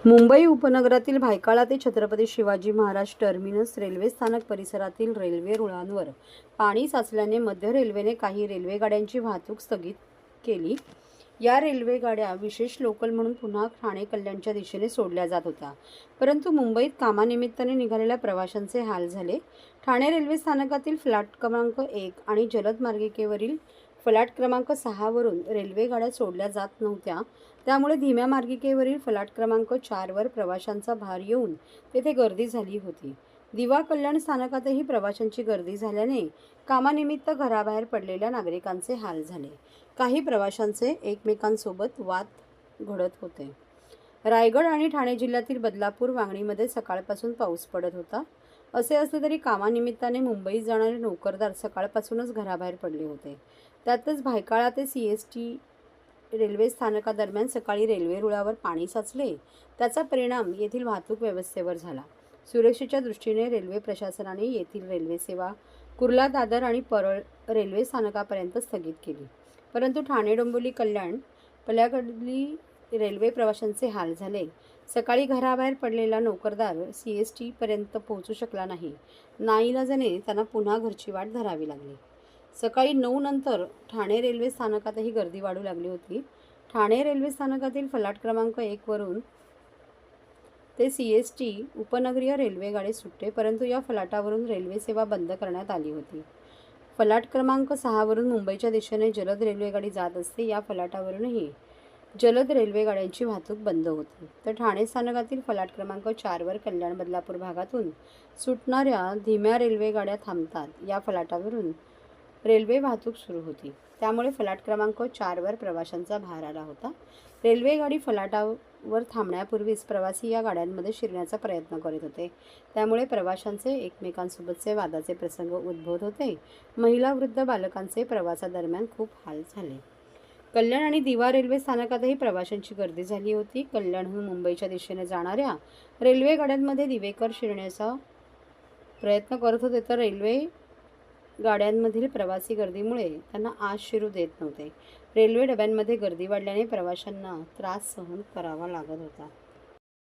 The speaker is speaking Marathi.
मुंबई उपनगरातील भायखळा ते छत्रपती शिवाजी महाराज टर्मिनस रेल्वे स्थानक परिसरातील रेल्वे रुळांवर पाणी साचल्याने मध्य रेल्वेने काही रेल्वे गाड्यांची वाहतूक स्थगित केली। या रेल्वे गाड्या विशेष लोकल म्हणून पुन्हा ठाणे कल्याणच्या दिशेने सोडल्या जात होत्या, परंतु मुंबईत कामानिमित्ताने निघालेल्या प्रवाशांचे हाल झाले। ठाणे रेल्वे स्थानकातील फ्लॅट क्रमांक 1 आणि जलद मार्गिकेवरील फलाट क्रमांक 6 वरून रेल्वे गाड्या सोडल्या जात नव्हत्या, त्यामुळे धीम्या मार्गिकेवरील फलाट क्रमांक 4 वर प्रवाशांचा भार येऊन तेथे गर्दी झाली होती। दिवा कल्याण स्थानकातही प्रवाशांची गर्दी झाल्याने कामानिमित्त घराबाहेर पडलेल्या नागरिकांचे हाल झाले। काही प्रवाशांचे एकमेकांसोबत वाद घडत होते। रायगड आणि ठाणे जिल्ह्यातील बदलापूर वांगणीमध्ये सकाळपासून पाऊस पडत होता। असे असले तरी कामानिमित्ताने मुंबईत जाणारे नोकरदार सकाळपासूनच घराबाहेर पडले होते। त्यातच भायखळा ते CST रेल्वे स्थानकादरम्यान सकाळी रेल्वे रुळावर पाणी साचले, त्याचा परिणाम येथील वाहतूक व्यवस्थेवर झाला। सुरक्षेच्या दृष्टीने रेल्वे प्रशासनाने येथील रेल्वे सेवा कुर्ला, दादर आणि परळ रेल्वे स्थानकापर्यंत स्थगित केली, परंतु ठाणे, डोंबिवली, कल्याण पल्याकडली रेल्वे प्रवाशांचे हाल झाले। सकाळी घराबाहेर पडलेला नोकरदार CST पर्यंत पोहोचू शकला नाही। नाईलाजाने त्यांना पुन्हा घरची वाट धरावी लागली। सकाळी 9 नंतर ठाणे रेल्वे स्थानकातही गर्दी वाढू लागली होती। ठाणे रेल्वे स्थानकातील फलाट क्रमांक 1 वरून ते CST उपनगरीय रेल्वे गाडी सुटते, परंतु या फलाटावरून रेल्वे सेवा बंद करण्यात आली होती। फलाट क्रमांक 6 वरून मुंबईच्या दिशेने जलद रेल्वे गाडी जात असते। या फलाटावरूनही जलद रेल्वे गाड्यांची वाहतूक बंद होती। तर ठाणे स्थानकातील फलाट क्रमांक 4 वर कल्याण बदलापूर भागातून सुटणाऱ्या धीम्या रेल्वे गाड्या थांबतात। या फलाटावरून रेल्वे वाहतूक सुरू होती, त्यामुळे फलाट क्रमांक 4 वर प्रवाशांचा भार आला होता। रेल्वे गाडी फलाटावर थांबण्यापूर्वीच प्रवासी या गाड्यांमध्ये शिरण्याचा प्रयत्न करीत होते, त्यामुळे प्रवाशांचे एकमेकांसोबतचे वादाचे प्रसंग उद्भवत होते। महिला, वृद्ध, बालकांचे प्रवासादरम्यान खूप हाल झाले। कल्याण आणि दिवा रेल्वे स्थानकातही प्रवाशांची गर्दी झाली होती। कल्याणहून मुंबईच्या दिशेने जाणाऱ्या रेल्वे गाड्यांमध्ये दिवेकर शिरण्याचा प्रयत्न करत होते, तर रेल्वे गाड्यांमधील प्रवासी गर्दीमुळे त्यांना आत शिरू देत नव्हते। रेल्वे डब्यांमध्ये गर्दी वाढल्याने प्रवाशांना त्रास सहन करावा लागत होता।